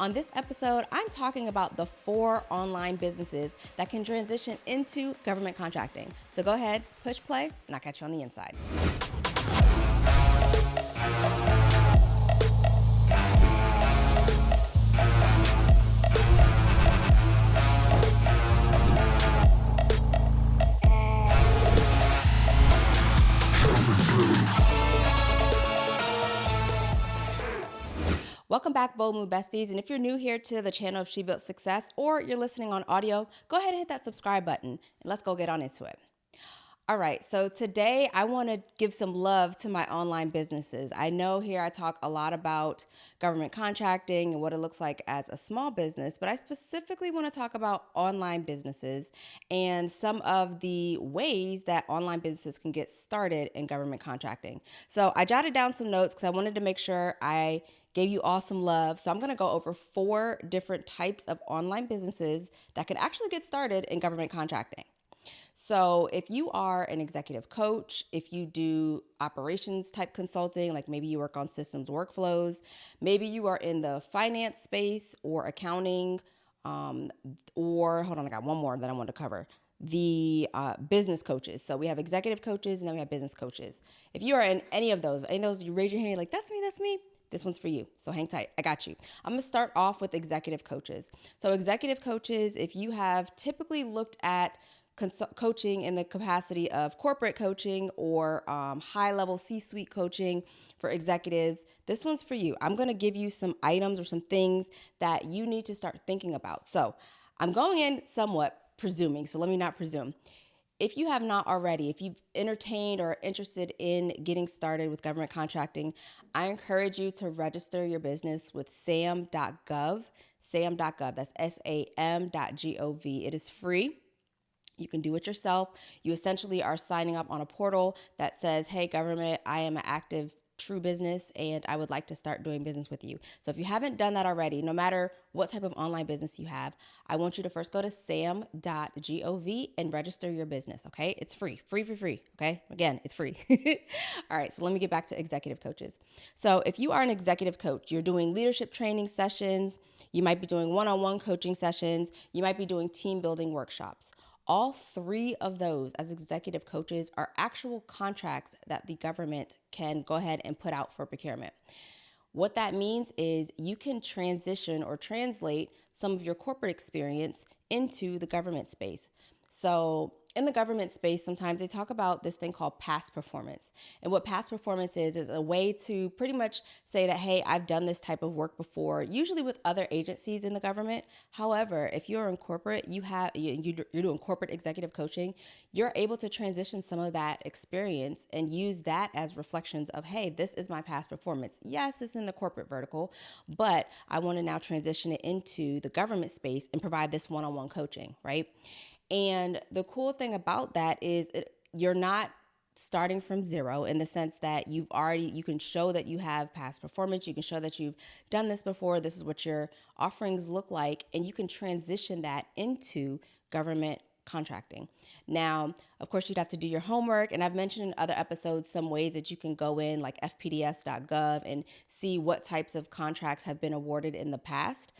On this episode, I'm talking about the 4 online businesses that can transition into government contracting. So go ahead, push play, and I'll catch you on the inside. Welcome back, Bold Move Besties. And if you're new here to the channel of She Built Success, or you're listening on audio, go ahead and hit that subscribe button and let's go get on into it. All right, so today I want to give some love to my online businesses. I know here I talk a lot about government contracting and what it looks like as a small business, but I specifically want to talk about online businesses and some of the ways that online businesses can get started in government contracting. So I jotted down some notes because I wanted to make sure I gave you all some love. So I'm going to go over 4 different types of online businesses that can actually get started in government contracting. So if you are an executive coach, if you do operations type consulting, like maybe you work on systems workflows, maybe you are in the finance space or accounting, or hold on, I got one more that I want to cover. The business coaches. So we have executive coaches and then we have business coaches. If you are in any of those, you raise your hand, you're like, that's me. This one's for you. So hang tight. I got you. I'm going to start off with executive coaches. So executive coaches, if you have typically looked at coaching in the capacity of corporate coaching or high-level C-suite coaching for executives, this one's for you. I'm going to give you some items or some things that you need to start thinking about. So I'm going in somewhat presuming, so let me not presume. If you have not already, if you've entertained or interested in getting started with government contracting, I encourage you to register your business with sam.gov, sam.gov, that's sam.gov. It is free. You can do it yourself. You essentially are signing up on a portal that says, hey, government, I am an active true business and I would like to start doing business with you. So if you haven't done that already, no matter what type of online business you have, I want you to first go to sam.gov and register your business, okay? It's free, okay? Again, it's free. All right, so let me get back to executive coaches. So if you are an executive coach, you're doing leadership training sessions, you might be doing one-on-one coaching sessions, you might be doing team building workshops. All 3 of those as executive coaches are actual contracts that the government can go ahead and put out for procurement. What that means is you can transition or translate some of your corporate experience into the government space. So in the government space, sometimes they talk about this thing called past performance. And what past performance is a way to pretty much say that, hey, I've done this type of work before, usually with other agencies in the government. However, if you're in corporate, you're doing corporate executive coaching, you're able to transition some of that experience and use that as reflections of, hey, this is my past performance. Yes, it's in the corporate vertical, but I want to now transition it into the government space and provide this one-on-one coaching, right? And the cool thing about that is you're not starting from zero in the sense that you can show that you have past performance. You can show that you've done this before. This is what your offerings look like. And you can transition that into government contracting. Now, of course, you'd have to do your homework. And I've mentioned in other episodes some ways that you can go in like FPDS.gov and see what types of contracts have been awarded in the past.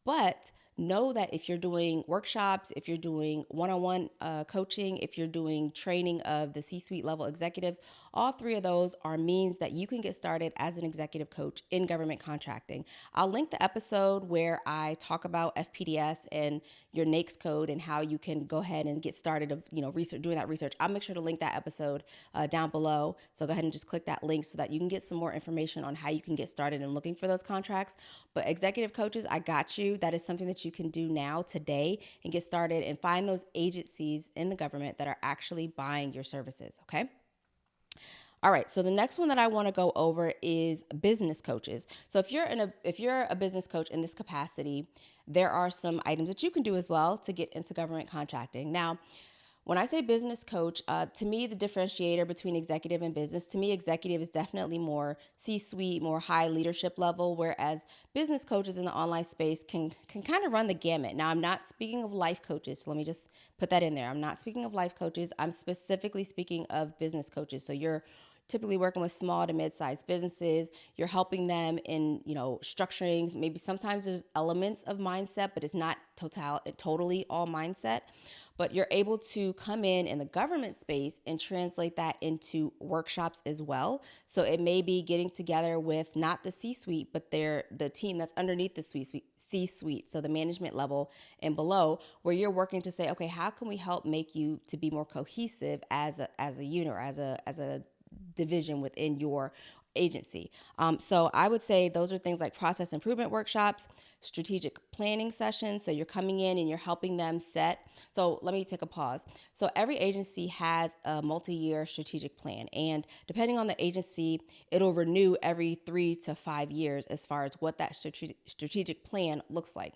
But know that if you're doing workshops, if you're doing one-on-one coaching, if you're doing training of the C-suite level executives, all 3 of those are means that you can get started as an executive coach in government contracting. I'll link the episode where I talk about FPDS and your NAICS code and how you can go ahead and get started of, doing that research. I'll make sure to link that episode down below. So go ahead and just click that link so that you can get some more information on how you can get started in looking for those contracts. But executive coaches, I got you. That is something that you can do now today and get started and find those agencies in the government that are actually buying your services, okay? All right, so the next one that I want to go over is business coaches. So if you're a business coach in this capacity, there are some items that you can do as well to get into government contracting. Now, when I say business coach, to me, the differentiator between executive and business, to me, executive is definitely more C-suite, more high leadership level, whereas business coaches in the online space can kind of run the gamut. Now, I'm not speaking of life coaches, so let me just put that in there. I'm not speaking of life coaches. I'm specifically speaking of business coaches. So you're typically working with small to mid-sized businesses. You're helping them in, structuring. Maybe sometimes there's elements of mindset, but it's not totally all mindset. But you're able to come in the government space and translate that into workshops as well. So it may be getting together with not the C-suite, but the team that's underneath the C-suite, so the management level and below, where you're working to say, okay, how can we help make you to be more cohesive as a unit or as a division within your agency. So I would say those are things like process improvement workshops, strategic planning sessions. So you're coming in and you're helping them set. So let me take a pause. So every agency has a multi-year strategic plan, and depending on the agency, it'll renew every 3 to 5 years as far as what that strategic plan looks like.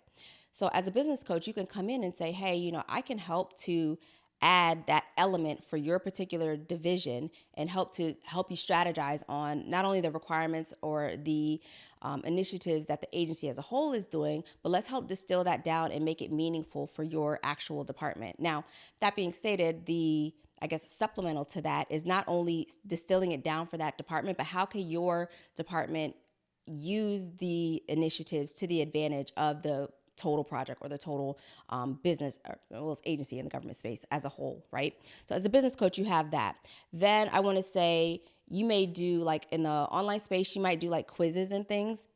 So as a business coach, you can come in and say, hey, I can help to add that element for your particular division and help you strategize on not only the requirements or the initiatives that the agency as a whole is doing, but let's help distill that down and make it meaningful for your actual department. Now, that being stated, supplemental to that is not only distilling it down for that department, but how can your department use the initiatives to the advantage of the total project or the total business, it's agency in the government space as a whole, right? So as a business coach, you have that. Then I want to say you may do, like in the online space, you might do like quizzes and things.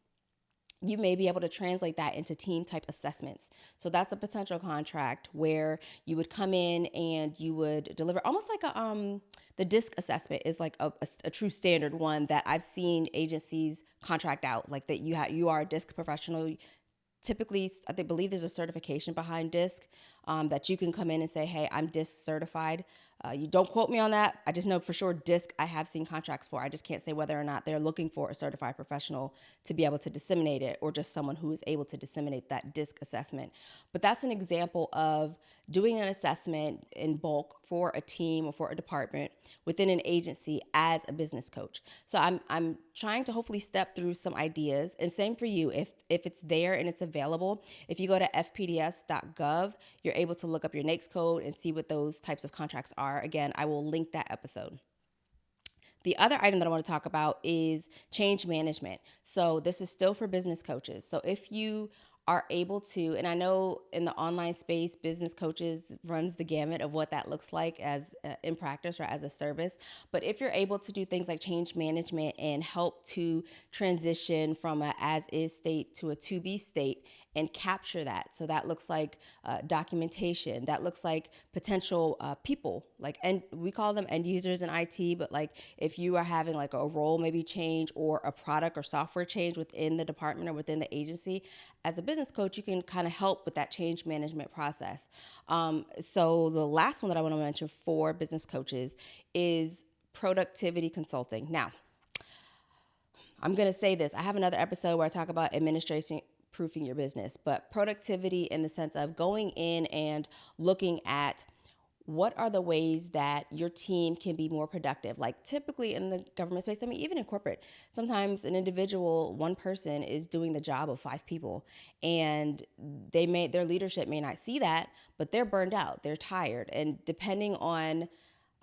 You may be able to translate that into team type assessments. So that's a potential contract where you would come in and you would deliver almost like the DISC assessment is like a true standard one that I've seen agencies contract out, like that you are a DISC professional. Typically, I believe there's a certification behind DISC that you can come in and say, hey, I'm DISC certified. You don't quote me on that. I just know for sure DISC I have seen contracts for. I just can't say whether or not they're looking for a certified professional to be able to disseminate it or just someone who is able to disseminate that DISC assessment. But that's an example of doing an assessment in bulk for a team or for a department within an agency as a business coach. So I'm trying to hopefully step through some ideas, and same for you. If it's there and it's available, if you go to FPDS.gov, you're able to look up your NAICS code and see what those types of contracts are. Again, I will link that episode. The other item that I want to talk about is change management. So this is still for business coaches. So if you are able to, and I know in the online space, business coaches runs the gamut of what that looks like as in practice or as a service. But if you're able to do things like change management and help to transition from a as-is state to a to-be state and capture that. So that looks like documentation. That looks like potential people, and we call them end users in IT, but like if you are having like a role maybe change or a product or software change within the department or within the agency, as a business coach, you can kind of help with that change management process. So the last one that I want to mention for business coaches is productivity consulting. Now, I'm going to say this. I have another episode where I talk about administration proofing your business, but productivity in the sense of going in and looking at what are the ways that your team can be more productive. Like typically in the government space, even in corporate, sometimes an individual, one person is doing the job of 5 people, and their leadership may not see that, but they're burned out, they're tired. And depending on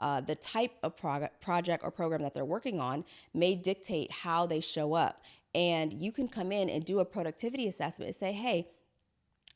the type of project or program that they're working on may dictate how they show up. And you can come in and do a productivity assessment and say, hey,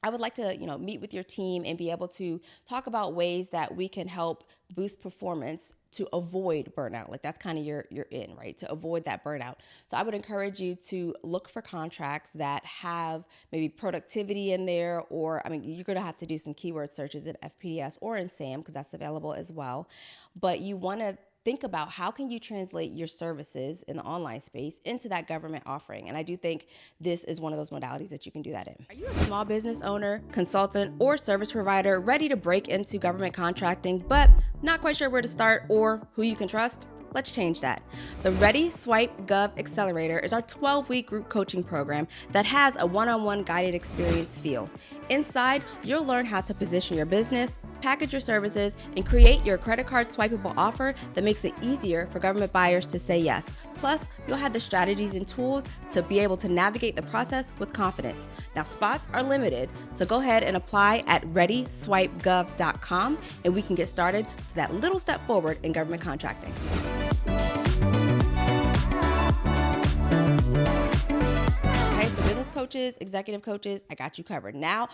I would like to, meet with your team and be able to talk about ways that we can help boost performance to avoid burnout. Like that's kind of your in, right? To avoid that burnout. So I would encourage you to look for contracts that have maybe productivity in there, or you're going to have to do some keyword searches in FPDS or in SAM because that's available as well. But you want to think about how can you translate your services in the online space into that government offering. And I do think this is one of those modalities that you can do that in. Are you a small business owner, consultant, or service provider ready to break into government contracting, but not quite sure where to start or who you can trust? Let's change that. The Ready Swipe Gov Accelerator is our 12-week group coaching program that has a one-on-one guided experience feel. Inside, you'll learn how to position your business, package your services, and create your credit card swipeable offer that makes it easier for government buyers to say yes. Plus, you'll have the strategies and tools to be able to navigate the process with confidence. Now, spots are limited, so go ahead and apply at readyswipegov.com, and we can get started to that little step forward in government contracting. coaches, executive coaches, I got you covered. Now,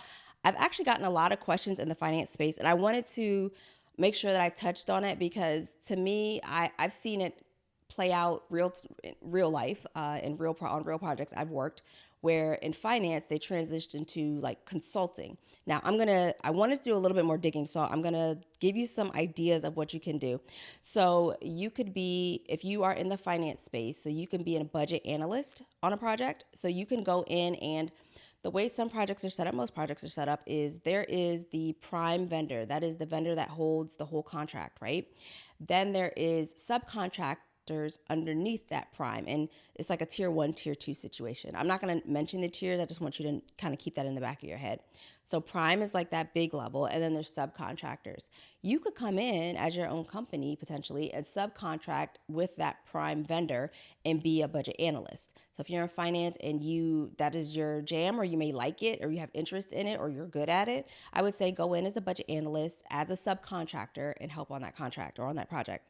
I've actually gotten a lot of questions in the finance space, and I wanted to make sure that I touched on it because to me, I've seen it play out real life in on real projects I've worked, where in finance they transitioned to like consulting. Now I wanted to do a little bit more digging, so I'm gonna give you some ideas of what you can do. So you could be, if you are in the finance space, so you can be a budget analyst on a project. So you can go in, and the way some projects are set up, most projects are set up, is there is the prime vendor. That is the vendor that holds the whole contract, right? Then there is subcontractors underneath that prime. And it's like a tier 1, tier 2 situation. I'm not going to mention the tiers. I just want you to kind of keep that in the back of your head. So prime is like that big level, and then there's subcontractors. You could come in as your own company potentially and subcontract with that prime vendor and be a budget analyst. So if you're in finance and that is your jam, or you may like it, or you have interest in it, or you're good at it, I would say go in as a budget analyst, as a subcontractor, and help on that contract or on that project.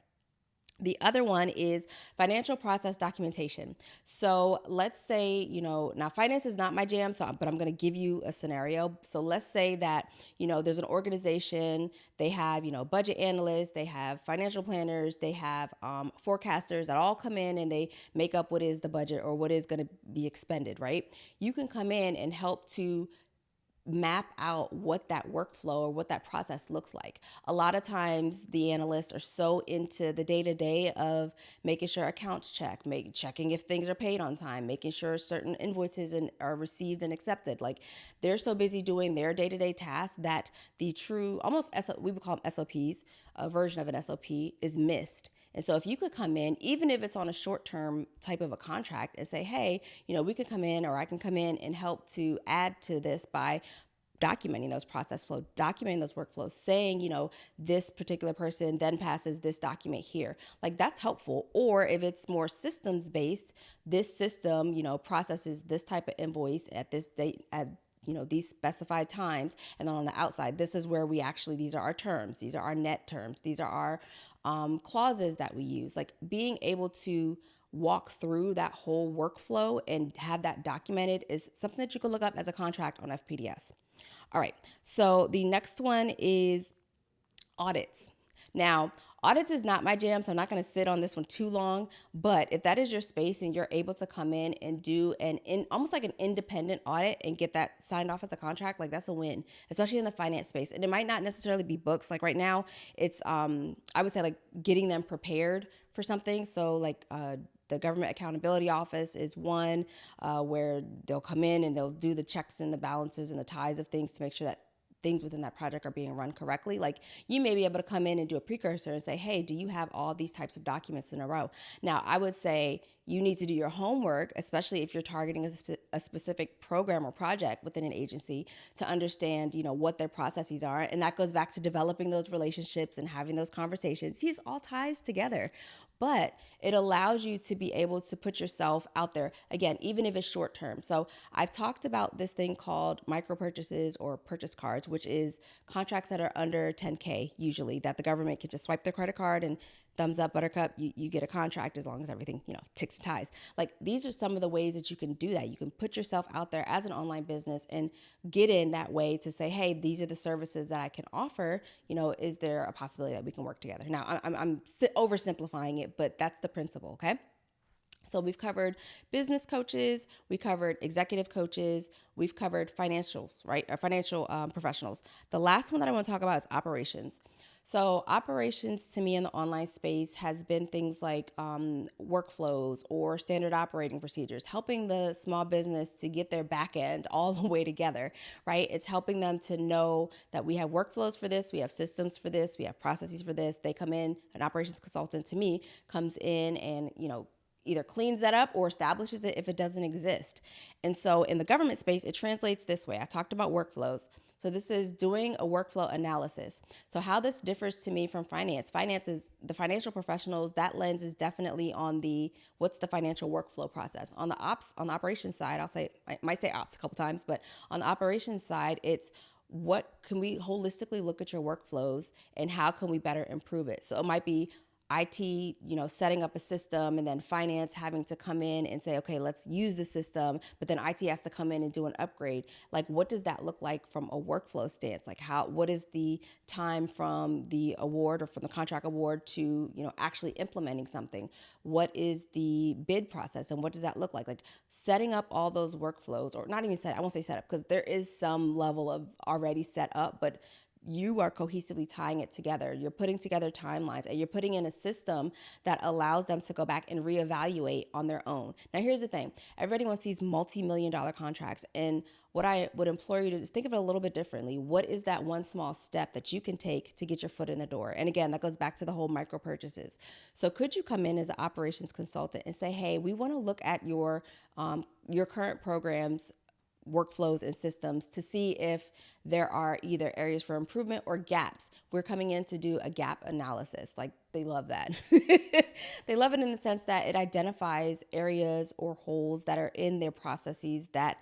The other one is financial process documentation. So let's say, now finance is not my jam, but I'm going to give you a scenario. So let's say that, there's an organization, they have, budget analysts, they have financial planners, they have forecasters that all come in and they make up what is the budget or what is going to be expended, right? You can come in and help to map out what that workflow or what that process looks like. A lot of times the analysts are so into the day-to-day of making sure accounts checking if things are paid on time, making sure certain invoices are received and accepted. Like they're so busy doing their day-to-day tasks that the true, we would call them SOPs, a version of an SOP is missed. And so if you could come in, even if it's on a short-term type of a contract, and say, hey, we could come in, or I can come in and help to add to this by documenting those process flow, documenting those workflows, saying, this particular person then passes this document here. Like that's helpful. Or if it's more systems based, this system, processes this type of invoice at this date, at these specified times. And then on the outside, this is where these are our terms. These are our net terms. These are our clauses that we use. Like being able to walk through that whole workflow and have that documented is something that you can look up as a contract on FPDS. All right. So the next one is audits. Now, audits is not my jam, so I'm not going to sit on this one too long. But if that is your space and you're able to come in and do almost like an independent audit and get that signed off as a contract, like that's a win, especially in the finance space. And it might not necessarily be books. Like right now, it's I would say like getting them prepared for something. So like the Government Accountability Office is one where they'll come in and they'll do the checks and the balances and the ties of things to make sure that things within that project are being run correctly. Like you may be able to come in and do a precursor and say, hey, do you have all these types of documents in a row? Now, I would say you need to do your homework, especially if you're targeting a specific program or project within an agency, to understand, what their processes are. And that goes back to developing those relationships and having those conversations. See, it all ties together. But it allows you to be able to put yourself out there, again, even if it's short term. So I've talked about this thing called micro purchases or purchase cards, which is contracts that are under 10K usually, that the government can just swipe their credit card and thumbs up, buttercup, you get a contract as long as everything, ticks and ties. Like these are some of the ways that you can do that. You can put yourself out there as an online business and get in that way to say, hey, these are the services that I can offer. Is there a possibility that we can work together? Now, I'm oversimplifying it, but that's the principle, okay? So we've covered business coaches, we covered executive coaches, we've covered financials, right? Or financial professionals. The last one that I want to talk about is operations. So operations to me in the online space has been things like workflows or standard operating procedures, helping the small business to get their back end all the way together, right? It's helping them to know that we have workflows for this, we have systems for this, we have processes for this. They come in, an operations consultant to me comes in and, either cleans that up or establishes it if it doesn't exist. And so in the government space, it translates this way. I talked about workflows. So this is doing a workflow analysis. So how this differs to me from finance. Finance is the financial professionals, that lens is definitely on what's the financial workflow process. On the operations side, I might say ops a couple times, but on the operations side, it's what can we holistically look at your workflows and how can we better improve it? So it might be IT, setting up a system, and then finance having to come in and say, okay, let's use the system, but then IT has to come in and do an upgrade. Like, what does that look like from a workflow stance? Like, what is the time from the award or from the contract award to, actually implementing something? What is the bid process and what does that look like? Like, setting up all those workflows, or not even I won't say set up, because there is some level of already set up, but you are cohesively tying it together. You're putting together timelines and you're putting in a system that allows them to go back and reevaluate on their own. Now, here's the thing. Everybody wants these multi-million-dollar contracts. And what I would implore you to do is think of it a little bit differently. What is that one small step that you can take to get your foot in the door? And again, that goes back to the whole micro purchases. So could you come in as an operations consultant and say, hey, we want to look at your current programs, workflows and systems to see if there are either areas for improvement or gaps. We're coming in to do a gap analysis. Like, they love that. They love it in the sense that it identifies areas or holes that are in their processes that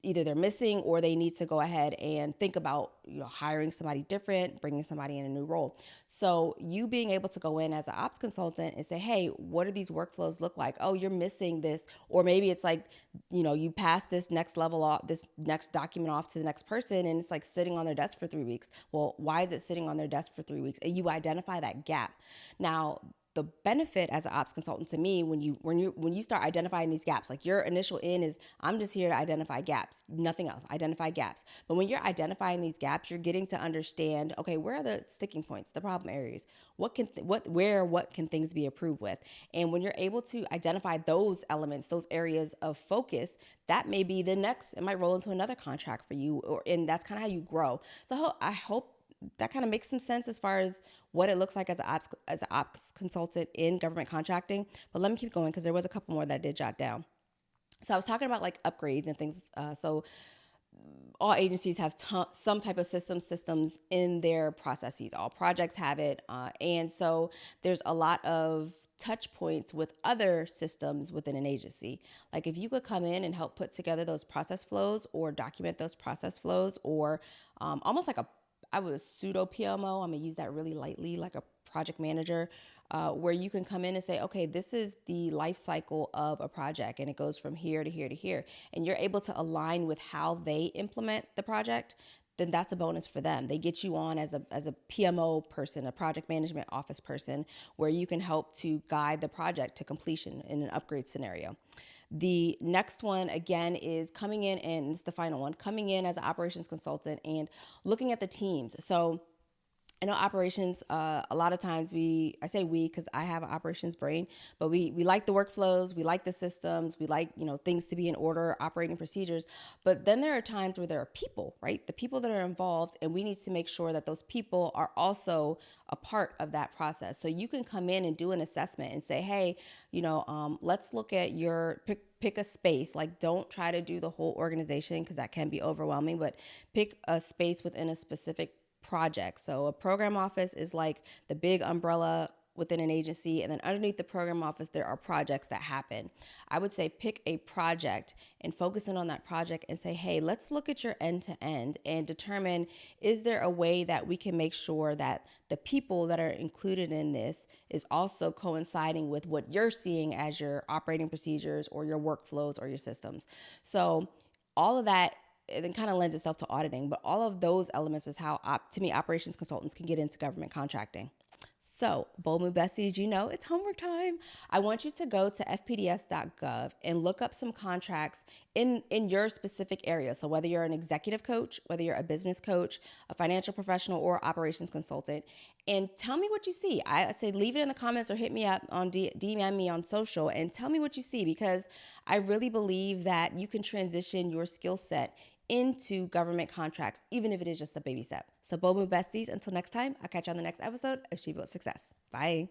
either they're missing or they need to go ahead and think about, hiring somebody different, bringing somebody in a new role. So you being able to go in as an ops consultant and say, hey, what do these workflows look like? Oh, you're missing this. Or maybe it's like, you pass this next level off, this next document off to the next person, and it's like sitting on their desk for 3 weeks. Well, why is it sitting on their desk for 3 weeks? And you identify that gap. Now, the benefit as an ops consultant to me, when you start identifying these gaps, like your initial in is, I'm just here to identify gaps, nothing else, identify gaps. But when you're identifying these gaps, you're getting to understand, okay, where are the sticking points, the problem areas? What can things be improved with? And when you're able to identify those elements, those areas of focus, that may be the next, it might roll into another contract for you, and that's kind of how you grow. So I hope that kind of makes some sense as far as what it looks like as an ops consultant in government contracting. But let me keep going because there was a couple more that I did jot down. So I was talking about like upgrades and things. So all agencies have some type of systems in their processes. All projects have it. And so there's a lot of touch points with other systems within an agency. Like, if you could come in and help put together those process flows or document those process flows, or almost like I was pseudo PMO. I'm gonna use that really lightly, like a project manager, where you can come in and say, okay, this is the life cycle of a project and it goes from here to here to here. And you're able to align with how they implement the project, then that's a bonus for them. They get you on as a PMO person, a project management office person, where you can help to guide the project to completion in an upgrade scenario. The next one, again, is coming in, and it's the final one, coming in as an operations consultant and looking at the teams. So I know operations, a lot of times I say we because I have an operations brain, but we like the workflows, we like the systems, we like, things to be in order, operating procedures. But then there are times where there are people, right? The people that are involved, and we need to make sure that those people are also a part of that process. So you can come in and do an assessment and say, hey, let's look at your pick a space. Like, don't try to do the whole organization because that can be overwhelming, but pick a space within a specific project. So a program office is like the big umbrella within an agency, and then underneath the program office there are projects that happen. I would say pick a project and focus in on that project and say, hey, let's look at your end to end and determine, is there a way that we can make sure that the people that are included in this is also coinciding with what you're seeing as your operating procedures or your workflows or your systems. So all of that, it then kind of lends itself to auditing, but all of those elements is how, to me, operations consultants can get into government contracting. So, Bold Move Besties, it's homework time. I want you to go to FPDS.gov and look up some contracts in your specific area. So whether you're an executive coach, whether you're a business coach, a financial professional, or operations consultant, and tell me what you see. I say leave it in the comments or hit me up on DM me on social and tell me what you see, because I really believe that you can transition your skill set into government contracts, even if it is just a baby step. So Bold Move Besties, until next time, I'll catch you on the next episode of She Built Success. Bye.